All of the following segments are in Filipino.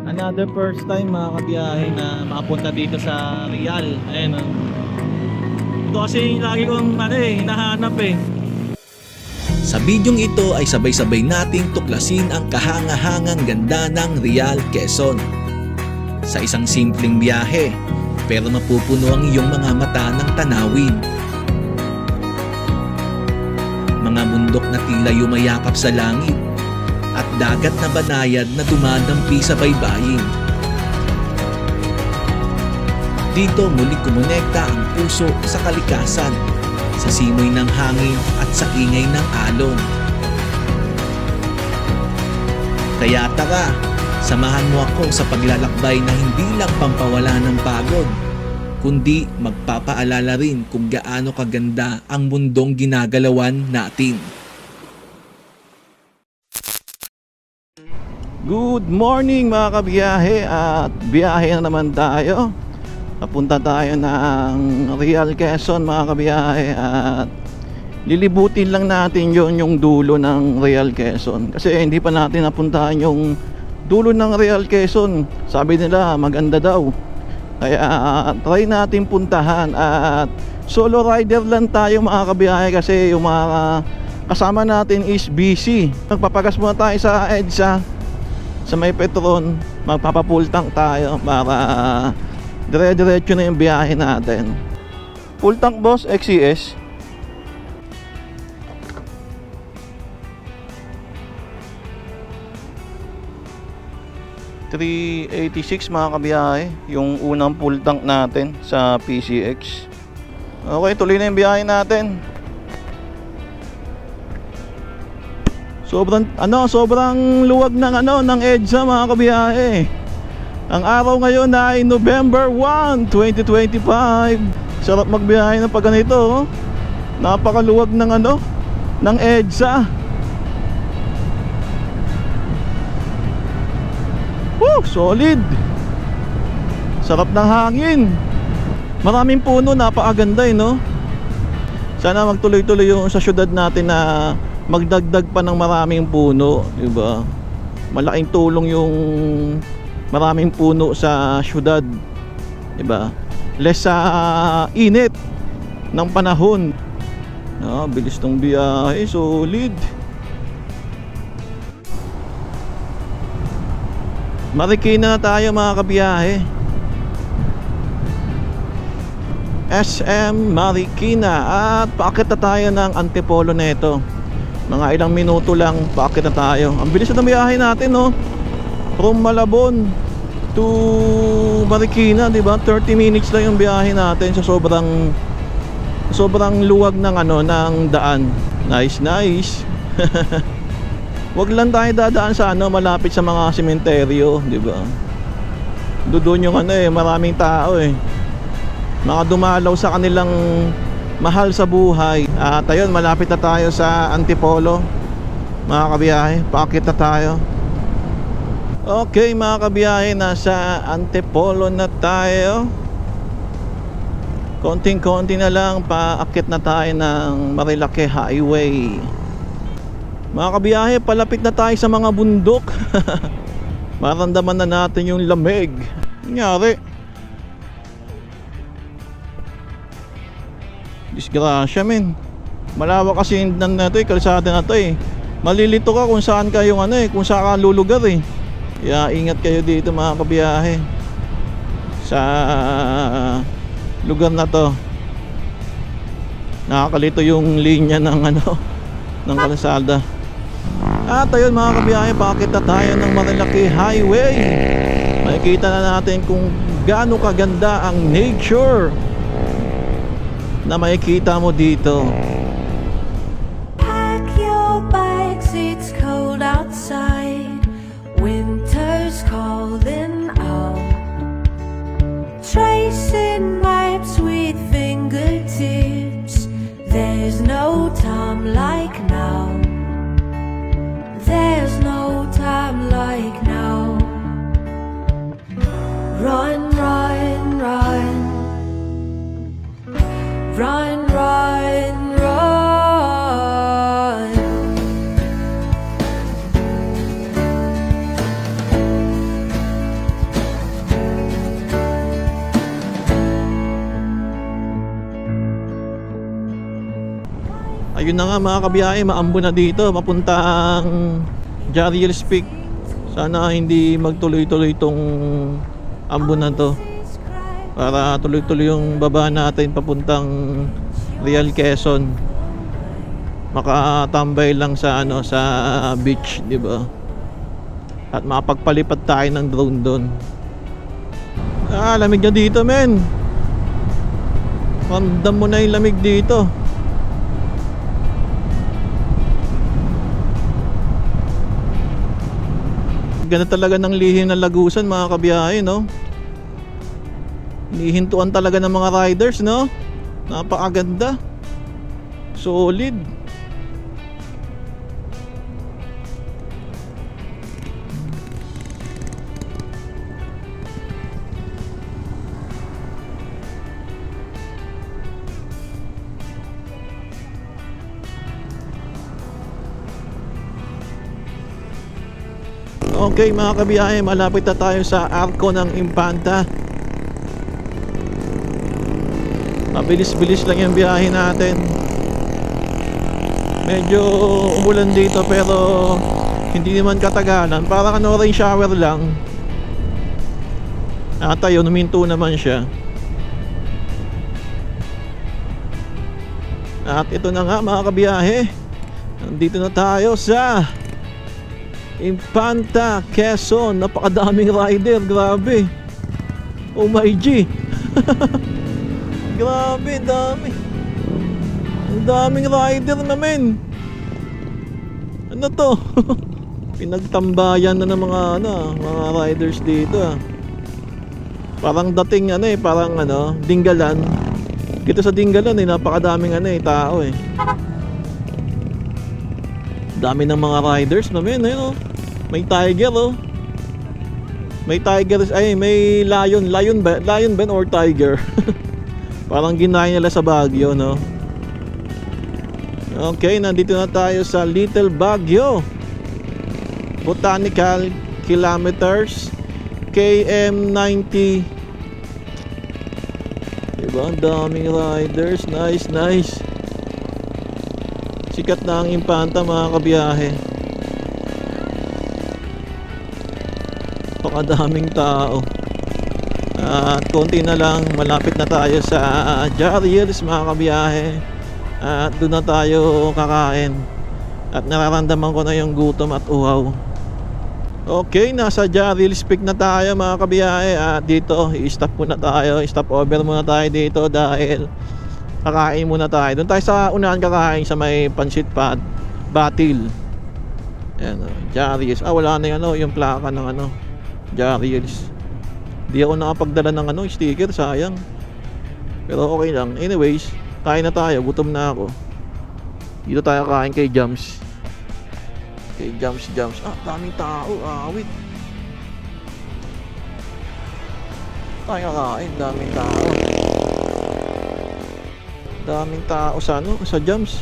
Another first time mga kabiyahe na makapunta dito sa Real. Ayan o. Ito kasi lagi kong hinahanap eh. Sa bidyong ito ay sabay-sabay nating tuklasin ang kahanga-hangang ganda ng Real, Quezon. Sa isang simpleng biyahe, pero mapupuno ang iyong mga mata ng tanawin. Mga bundok na tila yumayakap sa langit at dagat na banayad na dumadampi sa baybayin. Dito muli kumonekta ang puso sa kalikasan, sa simoy ng hangin at sa ingay ng alon. Kaya tara, samahan mo ako sa paglalakbay na hindi lang pampawala ng pagod, kundi magpapaalala rin kung gaano kaganda ang mundong ginagalawan natin. Good morning mga kabiyahe, at biyahe na naman tayo. Napunta tayo ng Real, Quezon mga kabiyahe, at lilibutin lang natin yung dulo ng Real, Quezon. Kasi hindi pa natin napuntahan yung dulo ng Real, Quezon. Sabi nila maganda daw. Kaya try natin puntahan, at solo rider lang tayo mga kabiyahe kasi yung mga kasama natin is busy. Magpapagas muna tayo sa EDSA, sa may Petron, magpapafull tank tayo para dire-diretso na yung biyahe natin. Full tank boss, XCS. $386 mga kabiyahe, yung unang full tank natin sa PCX. Okay, tuloy na yung biyahe natin. Sobrang luwag ng EDSA mga kabiyahe. Ang araw ngayon ay November 1, 2025. Sarap magbiyahe ng pag ganito. Napakaluwag ng EDSA. Woo, solid. Sarap ng hangin. Maraming puno, napakaganda no. Sana magtuloy-tuloy yung sa syudad natin na magdagdag pa ng maraming puno, diba? Malaking tulong yung maraming puno sa syudad, diba? Less sa init ng panahon. Bilis ng biyahe, solid. Marikina na tayo mga kabiyahe. SM Marikina, at paakit na tayo ng Antipolo na ito. Mga ilang minuto lang, paakit na tayo. Ang bilis na biyahe natin no. From Malabon to Marikina, di ba? 30 minutes lang yung biyahe natin sa sobrang luwag ng ng daan. Nice. Wag lang tayo dadaan sa malapit sa mga sementeryo, di ba? Doon yung maraming tao Mga dumalaw sa kanilang mahal sa buhay. At ayun, malapit na tayo sa Antipolo mga kabiyahe, paakit na tayo. Okay mga kabiyahe, nasa Antipolo na tayo. Konting-konti na lang, paakit na tayo ng Marilake Highway. Mga kabiyahe, palapit na tayo sa mga bundok. Maramdaman na natin yung lamig. Nangyari, disgrasya men. Malawak kasi kalsada na to Malilito ka kung saan ka yung kung saan ka lulugar Kaya ingat kayo dito mga kabiyahe sa lugar na to. Nakakalito yung linya ng ng kalsada. At ayun mga kabiyahe, pakit na tayo ng Marilake Highway. Makikita na natin kung gaano kaganda ang nature na makikita mo dito. Pack your bags, it's cold outside. Winter's calling out. Tracing maps with fingertips. There's no time like now. There's no time like now. Run, run, run. Run, run, run. Ayun na nga mga kabiyahe, maambo na dito papuntang Jariel's Peak. Sana hindi magtuloy-tuloy itong ambo na to, para tuloy-tuloy yung baba natin papuntang Real Quezon. Makatambay lang sa sa beach, di ba? At makapagpalipad tayo ng drone doon. Lamig na dito, men. Ramdam mo na yung lamig dito. Ganda talaga ng lihim ng Lagusan mga kabiyahe, no? Nihintuan talaga ng mga riders, no? Napakaganda. Solid. Okay mga kabiyahe, malapit na tayo sa Arco ng Infanta. Mabilis-bilis lang yung biyahe natin. Medyo umulan dito pero hindi naman katagalan. Parang rain shower lang. At ayun, huminto naman siya. At ito na nga mga kabiyahe, nandito na tayo sa Infanta, Quezon. Napakadaming rider, grabe. Oh my G. Grabe, dami. Ang daming rider namin. Ano to? Pinagtambayan na ng mga mga riders dito. Parang dating parang Dinggalan. Dito sa Dinggalan napakadaming tao eh. Dami ng mga riders namin, May tiger, May tiger, may lion ba or tiger? Parang ginaya nila sa Baguio, no? Okay, nandito na tayo sa Little Baguio Botanical Kilometers KM90. Diba? Ang daming riders. Nice. Sikat na ang Infanta mga kabiyahe. Pakadaming tao. At konti na lang, malapit na tayo sa Jariel's mga kabiyahe. At doon na tayo kakain. At nararamdaman ko na yung gutom at uhaw. Okay, nasa Jariel's Peak na tayo mga kabiyahe. At dito, i-stop muna tayo. I-stop over muna tayo dito dahil kakain muna tayo. Doon tayo sa unahan kakain sa may Pansit Batil. Ayan, Jariel's. Wala na yung plaka ng Jariel's. Di ako nakapagdala ng sticker, sayang. Pero okay lang. Anyways, kain na tayo, gutom na ako. Dito tayo kain kay Jams. Kay Jams. Daming tao, awit. Tayo kain, daming tao. Daming tao sa Jams.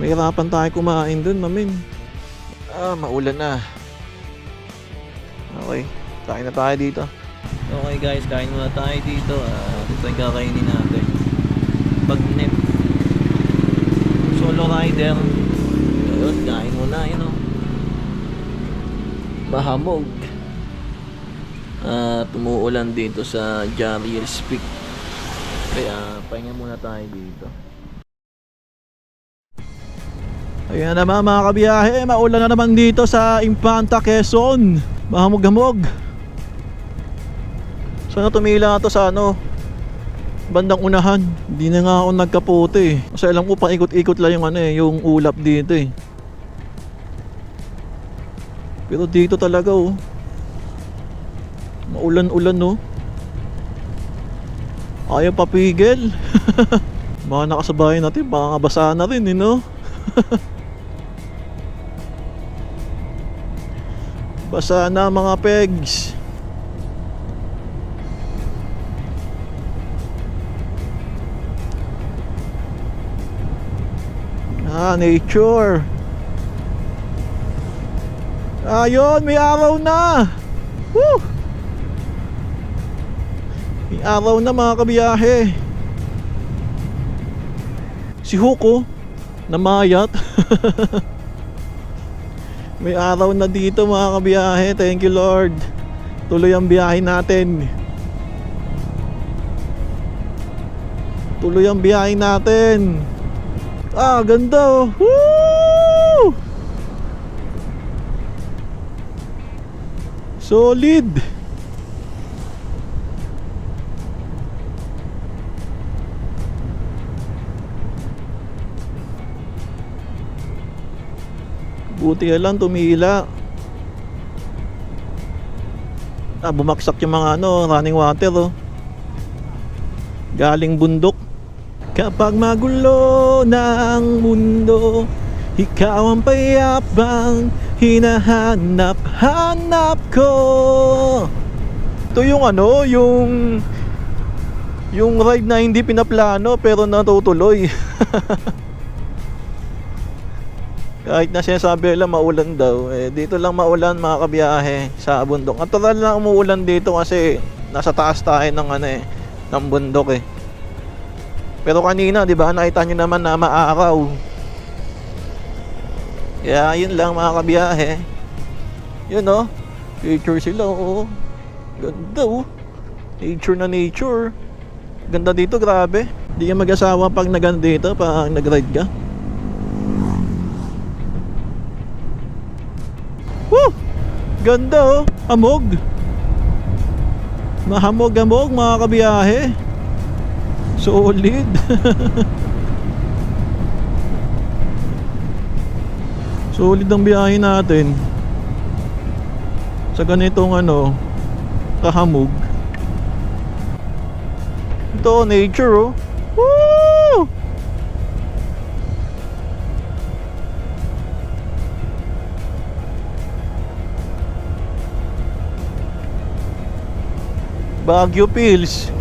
Mahirapan tayo kumain dun, mamin. Maulan na. Okay, kain na tayo dito. Okay guys, kain muna tayo dito. Ito yung kakainin natin. Bagnet. Solo rider. Ayun, kain muna, Mahamog. Tumuulan dito sa Jariel's Peak. Kaya pahinga muna tayo dito. Ayan naman mga kabiyahe, maulan na naman dito sa Infanta, Quezon. Mahamog-hamog. Sana tumila to sa bandang unahan. Hindi na nga ako nagkapote kasi alam ko paikot-ikot lang yung ulap dito eh. Pero dito talaga maulan-ulan ayaw papigil. Mga nakasabay natin baka basa na rin Basa na mga pegs. Nature. Ayun, may araw na. Woo! May araw na mga kabiyahe. Si Huko namayat. May araw na dito mga kabiyahe. Thank you Lord. Tuloy ang biyahe natin. Tuloy ang biyahe natin. Ganda oh. Woo! Solid. Buti na lang tumila. Bumaksak yung mga running water oh. Galing bundok. Kapag magulo na ang mundo, ikaw ang payapang hinahanap-hanap ko. Ito yung ride na hindi pinaplano pero natutuloy. Kahit na sinasabi lang maulan daw, dito lang maulan mga kabiyahe sa bundok. Natural lang umuulan dito kasi nasa taas tayo ng bundok eh. Pero kanina, 'di ba, nakita niyo naman na maaraw. Kaya yun lang mga kabiyahe. Yun oh. Nature sila oh. Ganda oh. Nature na nature. Ganda dito, grabe. Hindi ka mag-asawa pag dito, pag nag-ride ka. Woo! Ganda oh. Hamog. Mahamog-hamog mga kabiyahe. Solid. Solid ang biyahe natin sa ganitong kahamog. Ito nature oh. Woo! Baguio Pills.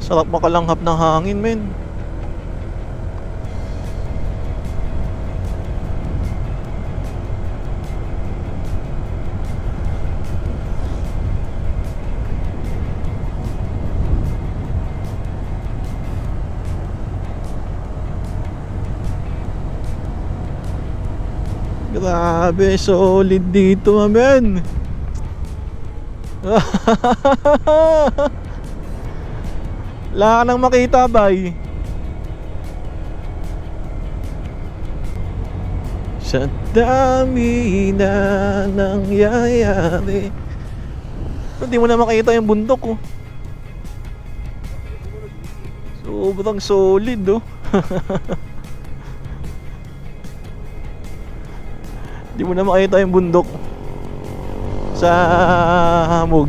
Sarap makalanghap ng hangin, men. Grabe, solid dito, men. Wala ka nang makita, bay. Sa dami na nangyayari. Hindi mo na makita yung bundok, oh. Sobrang solid, oh. Hindi mo na makita yung bundok sa hamog.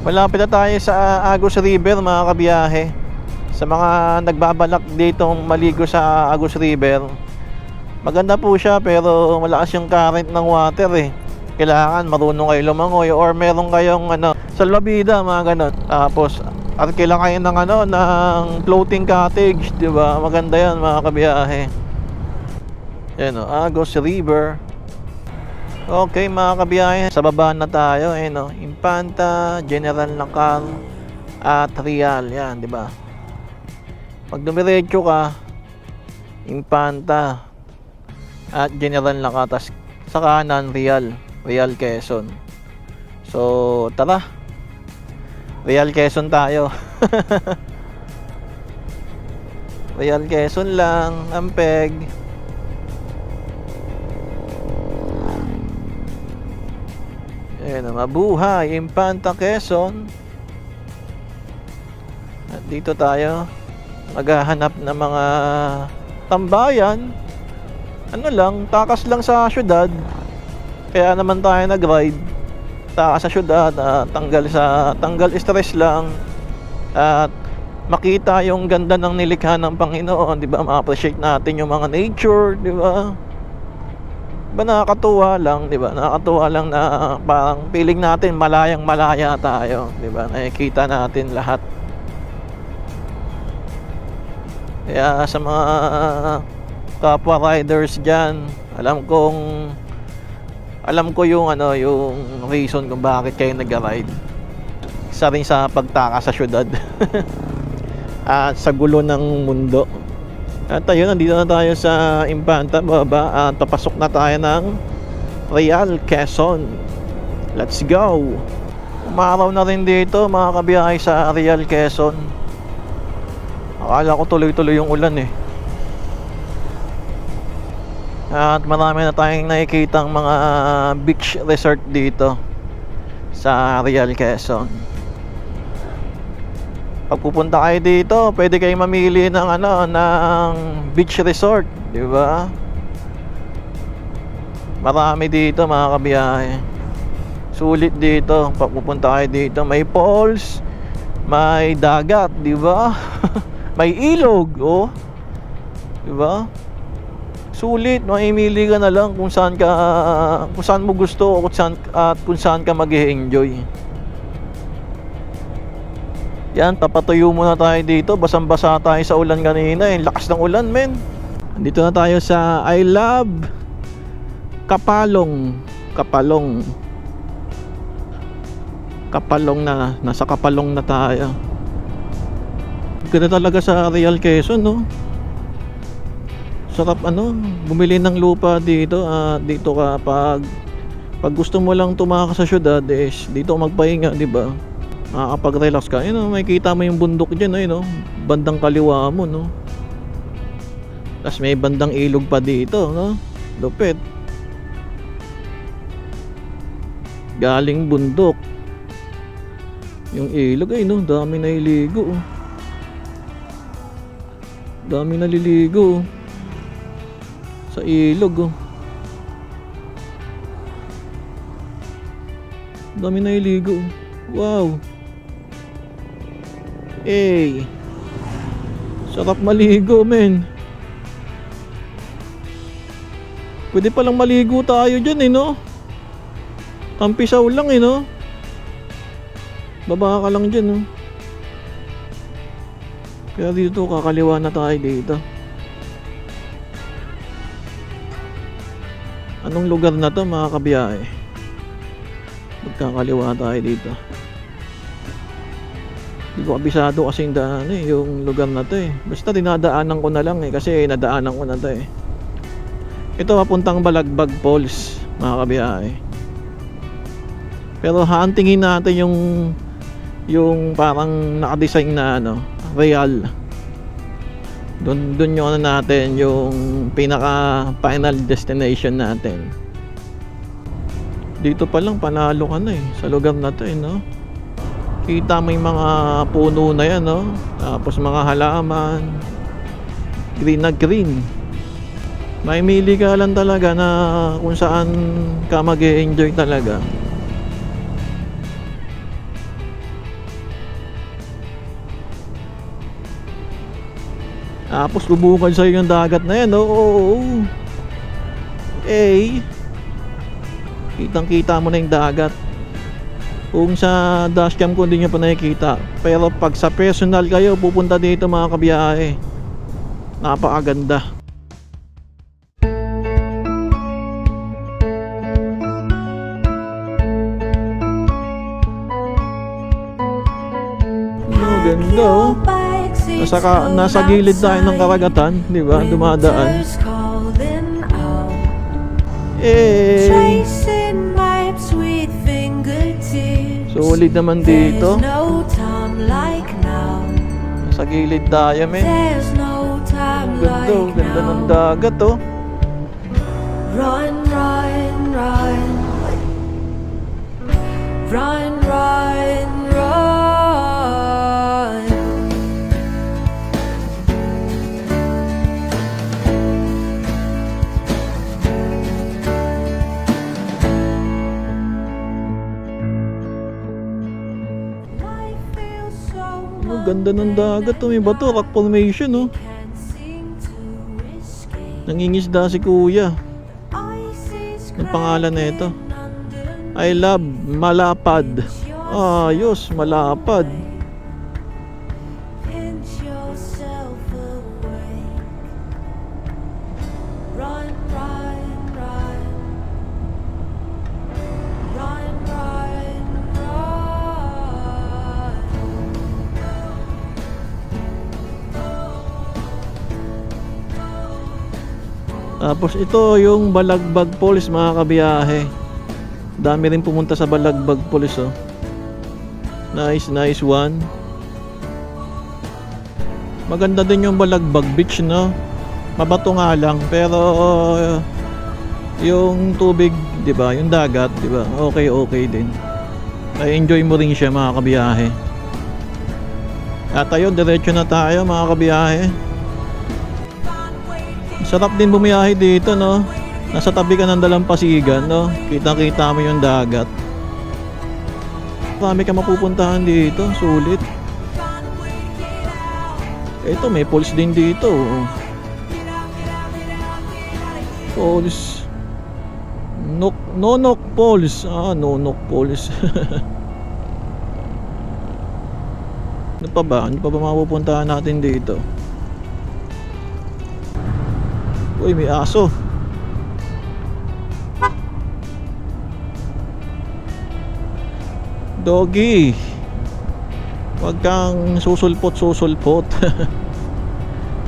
Malapit na tayo sa Agus River mga kabiyahe. Sa mga nagbabalak ditong maligo sa Agus River, maganda po siya pero malakas yung current ng water eh. Kailangan marunong kayo lumangoy or meron kayong salbabida mga ganon. Tapos kailangan kayo ng ng floating cottage, di ba? Maganda yan mga kabiyahe. Yan o, Agus River. Okay mga kabiyahe, sa baba na tayo, Infanta, General Nakal at Real, yan, di ba? Pag dumiretso ka, Infanta at General Nakal, tas sa kanan Real Quezon. So tara, Real Quezon tayo. Real Quezon lang, Ampeg. Ayan, mabuhay, Infanta Quezon. At dito tayo maghahanap ng mga tambayan. Takas lang sa syudad. Kaya naman tayo nag-ride. Takas sa syudad, tanggal stress lang. At makita yung ganda ng nilikha ng Panginoon, di ba? Ma-appreciate natin yung mga nature, di ba? Ba nakakatuwa lang, di ba? Nakakatuwa lang na parang feeling natin malayang malaya tayo, di ba? Nakikita natin lahat. Kaya sa mga kapwa riders diyan, alam ko yung yung reason kung bakit kayo nag-ride. Isa rin sa pagtaka sa syudad. At sa gulo ng mundo. At ayun, nandito na tayo sa Infanta baba at papasok na tayo ng Real Quezon. Let's go. Umaraw na rin dito mga kabiyahe sa Real Quezon. Akala ko tuloy-tuloy yung ulan eh. At marami na tayong nakikitang mga beach resort dito sa Real Quezon. Pag pupunta kayo dito, pwede kayong mamili ng ng beach resort, di ba? Marami dito mga kabiyahe. Sulit dito pag pupunta kayo dito. May falls, may dagat, di ba? May ilog, oh. Di ba? Sulit, mamimili ka na lang kung saan mo gusto at kung saan ka mag-enjoy. Yan, papatuyo muna tayo dito. Basang-basa tayo sa ulan kanina. Lakas ng ulan, men. Andito na tayo sa I Love Kapalong na. Nasa Kapalong na tayo. Ganda talaga sa Real Quezon, no? Sarap bumili ng lupa dito. Dito ka pag gusto mo lang tumakas sa syudad, dito magpahinga, di ba? Makakapag-relax ka. Makikita mo yung bundok dyan, bandang kaliwa mo, no? Tapos may bandang ilog pa dito, no? Lupit. Galing bundok. Yung ilog, dami na iligo. Dami naliligo sa ilog, Dami na iligo. Wow. Sarap maligo, men. Pwede palang maligo tayo dyan, no? Tampisaw lang, no? Baba ka lang dyan, no? Kaya dito, kakaliwa na tayo dito. Anong lugar na to, mga kabiyahe? Magkakaliwa tayo dito. Hindi ko kabisado kasing daan yung lugar na to Basta dinadaanan ko na lang kasi nadaanan ko na to Ito papuntang Balagbag Falls, mga kabiyahe. Pero haantingin natin yung parang nakadesign na real. Doon yung natin, yung pinaka final destination natin. Dito pa lang panalo ka na sa lugar na to no? Kita mo yung mga puno na yan, no? Tapos mga halaman, green na green. Maimili ka lang talaga na kung saan ka mag-e-enjoy talaga. Tapos bubukad sa'yo yung dagat na yan, no? Kitang kita mo na yung dagat. Kung sa dashcam ko hindi nyo pa nakikita. Pero pag sa personal kayo pupunta dito, mga kabiyahe, napakaganda. Ganda, oh. Nasa gilid tayo ng karagatan, di ba? Dumadaan. Solid naman dito. Sa gilid tayo, men. Ganda ng dagat, oh. Run, run, run. Run, run, run. ganda ng dagat. Oh, may bato, rock formation, oh. Can't seem to escape. Nangingisda si kuya. Ice is Ang pangalan na ito? under I love malapad. Ayos, malapad. pinch yourself awake. Run, run, run. Run, run, run. Tapos ito yung Balagbag Falls, mga kabiyahe. Dami rin pumunta sa Balagbag Falls, oh. Nice, nice one. Maganda din yung Balagbag Beach, no? Mabato nga lang, pero yung tubig, 'di ba? Yung dagat, 'di ba? Okay, okay din. Ay enjoy mo rin siya, mga kabiyahe. At ayun, diretso na tayo, mga kabiyahe. Sarap din bumiyahe dito, no? Nasa tabi ka ng dalampasigan, no? Kitang-kita mo yung dagat. Marami ka mapupuntahan dito, sulit. Ito, may falls din dito, oh. Falls. Nonok Falls. Nonok Falls. Ano pa ba? Ano pa ba mapupuntahan natin dito? Uy, may aso. Doggy. Huwag kang susulpot.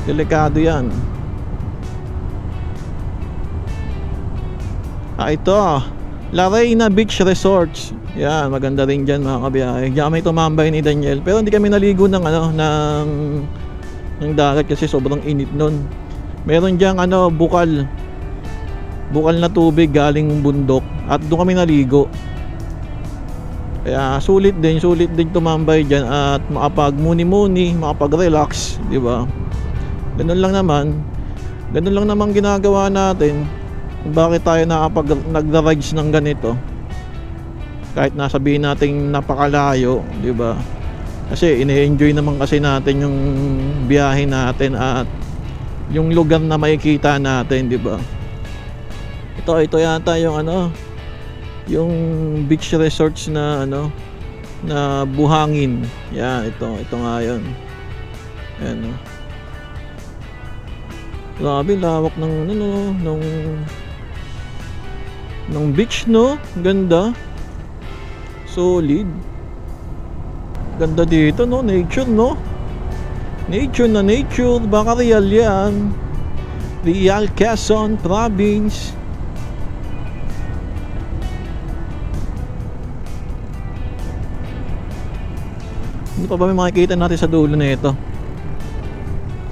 Delikado yan. Ito. La Reina Beach Resorts. Yan, maganda rin dyan, mga kabiyahe. Diyan may tumambay ni Daniel. Pero hindi kami naligo ng ng dagat kasi sobrang init nun. Meron diyang bukal na tubig galing bundok at doon kami naligo. Kaya sulit din tumambay diyan at makapag-muni-muni, makapag-relax, di ba? Ganun lang naman ginagawa natin. Bakit tayo nagra-rides ng ganito? Kahit nasabihin nating napakalayo, di ba? Kasi ine-enjoy naman kasi natin yung biyahe natin at yung lugar na makikita natin, di ba? Ito yata yung yung beach resorts na na buhangin. Yan, ito nga yun. Ayan, oh. Grabe, lawak ng beach, no? Ganda. Solid. Ganda dito, no? Nature, no? Nature na nature. Baka real yan. Real Quezon Province. Ano pa ba may makikita natin sa dulo na ito?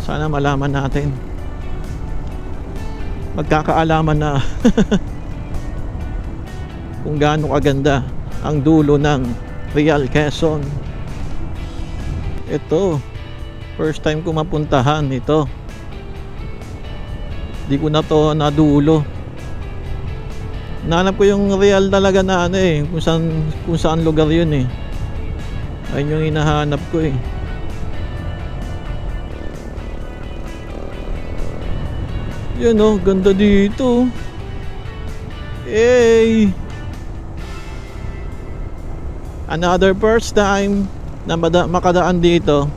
Sana malaman natin. Magkakaalaman na kung gaano kaganda ang dulo ng Real Quezon. Ito, first time ko mapuntahan ito. Di ko na to nadulo. Nanap ko yung real talaga na kung saan lugar yun eh. Ayun yung hinahanap ko eh. Yan oh, ganda dito. Hey! Another first time na makadaan dito.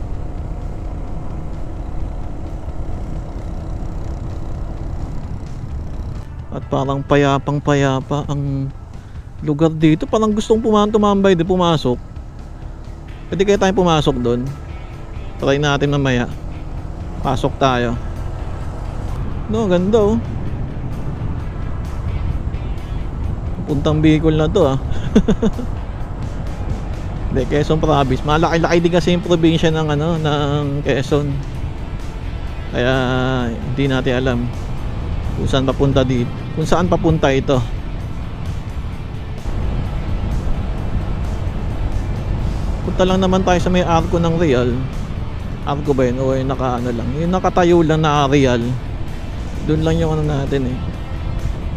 At parang payapang-payapa ang lugar dito. Parang gustong tumambay di pumasok. Pwede kaya tayong pumasok doon. Try natin mamaya. Pasok tayo. No, ganda oh. Puntang Bicol na to ah. Hindi, Quezon Province. Malaki-laki din kasi yung probinsya ng ng Quezon. Kaya hindi natin alam kung saan papunta dito. Kung saan papunta ito. Punta lang naman tayo sa may arko ng Real. Arko ba yun? O yung lang. Yung nakatayo lang na Real. Doon lang yung natin eh.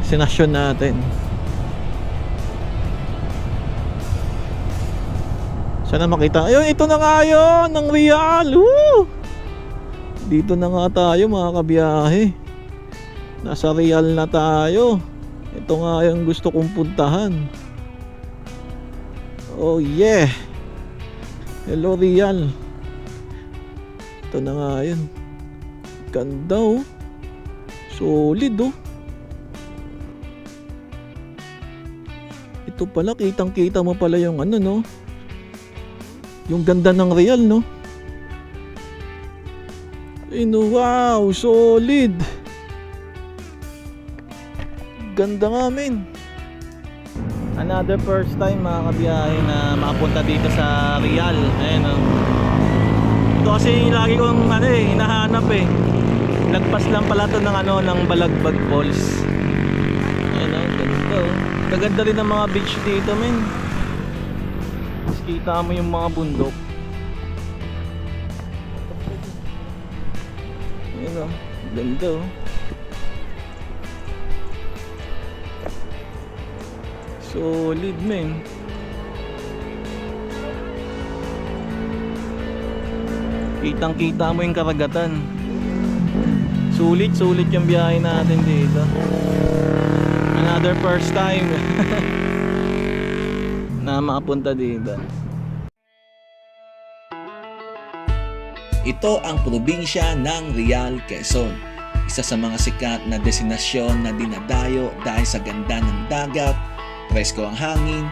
Sinasyon natin. Sana makita. Ayun, ito na nga yun, ng Real. Woo! Dito na nga tayo mga kabiyahe. Nasa Real na tayo. Ito nga yung gusto kong puntahan. Oh yeah. Hello Real. Ito na nga yun. Ganda oh. Solid oh. Ito pala, kitang kita mo pala yung ano no. Yung ganda ng Real no. Wow, solid. Ganda nga men. Another first time mga kabiyahe na makapunta dito sa Real. Ayan o. Ito kasi lagi kong hinahanap eh. Lagpas lang pala to ng ng Balagbag Falls. Ayan o, ganda o. Kaganda rin ng mga beach dito men. Mas kita mo yung mga bundok. Ayan o, ganda o. Solid men. Kitang kita mo yung karagatan. Sulit yung biyahe natin dito. Another first time na makapunta dito. Ito ang probinsya ng Real, Quezon. Isa sa mga sikat na destinasyon na dinadayo dahil sa ganda ng dagat, presko ang hangin,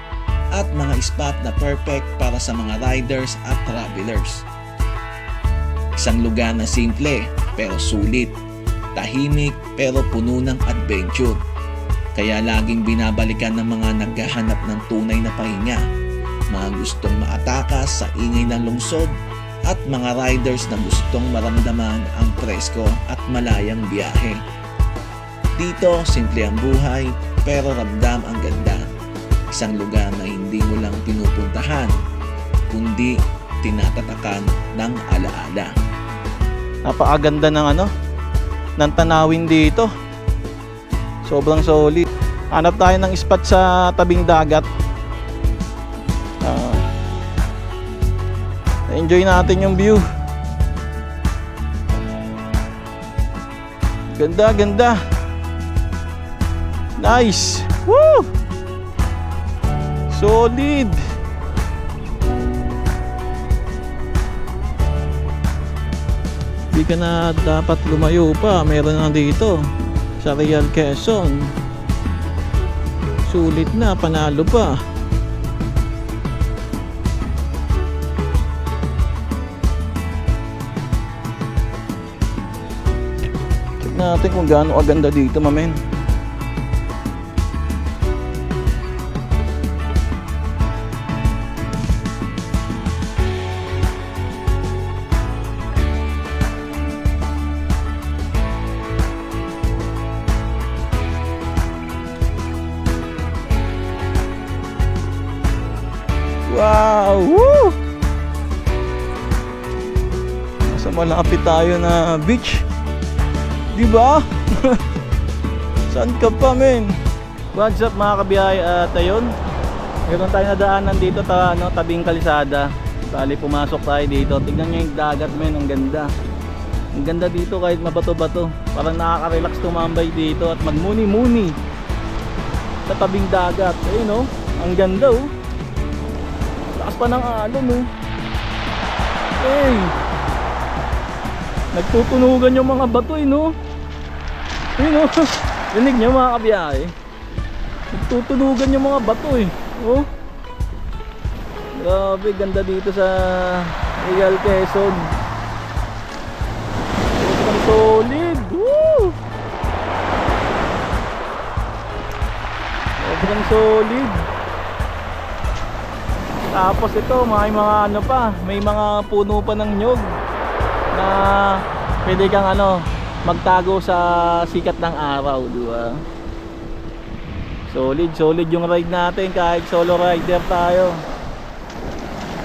at mga spot na perfect para sa mga riders at travelers. Isang lugar na simple pero sulit, tahimik pero puno ng adventure. Kaya laging binabalikan ng mga naghahanap ng tunay na pahinga, mga gustong maatakas sa ingay ng lungsod, at mga riders na gustong maramdaman ang presko at malayang biyahe. Dito, simple ang buhay pero ramdam ang ganda. Isang lugar na hindi mo lang pinupuntahan, kundi tinatatakan ng alaala. Napakaganda ng ng tanawin dito. Sobrang solid. Hanap tayo ng spot sa tabing dagat. Enjoy natin yung view. Ganda. Nice. Woo! Solid. Di ka na dapat lumayo pa. Meron na dito sa Real, Quezon. Sulit na, panalo pa. Check natin kung gaano kaganda dito, mamen. Wow! Woo! Nasa malapit tayo na beach. Diba? Saan ka pa men? What's up mga kabiyahe? At ayun, meron tayo nadaanan dito tabing kalisada. Bali pumasok tayo dito. Tignan nyo yung dagat men, ang ganda. Ang ganda dito kahit mabato-bato. Parang nakaka-relax tumambay dito at magmuni-muni sa tabing dagat. Ayun oh, ang ganda oh. Lakas pa ng alon oh. Hey, nagtutunugan yung mga bato eh no. Ayun oh. Rinig nyo mga kabiyahe, nagtutunugan yung mga bato eh. Oh, grabe, ganda dito sa Real, Quezon. Sobrang solid. Woo! Sobrang solid. Tapos ito, may mga may mga puno pa ng nyog na pwede kang magtago sa sikat ng araw, di ba? Solid yung ride natin kahit solo rider tayo.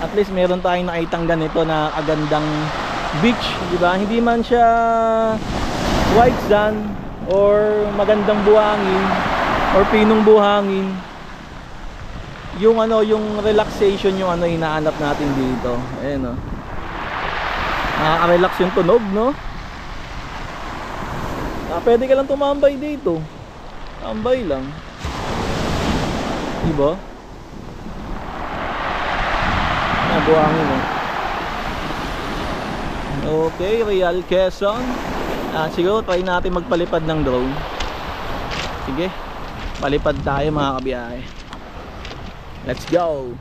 At least meron tayong nakitang ganito na agandang beach, di ba? Hindi man siya white sand or magandang buhangin or pinong buhangin. yung ano, yung relaxation yung ano hinahanap natin dito. Ayan, oh. Nakaka-relax yung tunog, no? Pwede ka lang tumambay dito. Tambay lang. Diba? Buhangin, oh. Okay, Real Quezon. Siguro try natin magpalipad ng drone. Sige, palipad tayo mga kabiyahe. Let's go!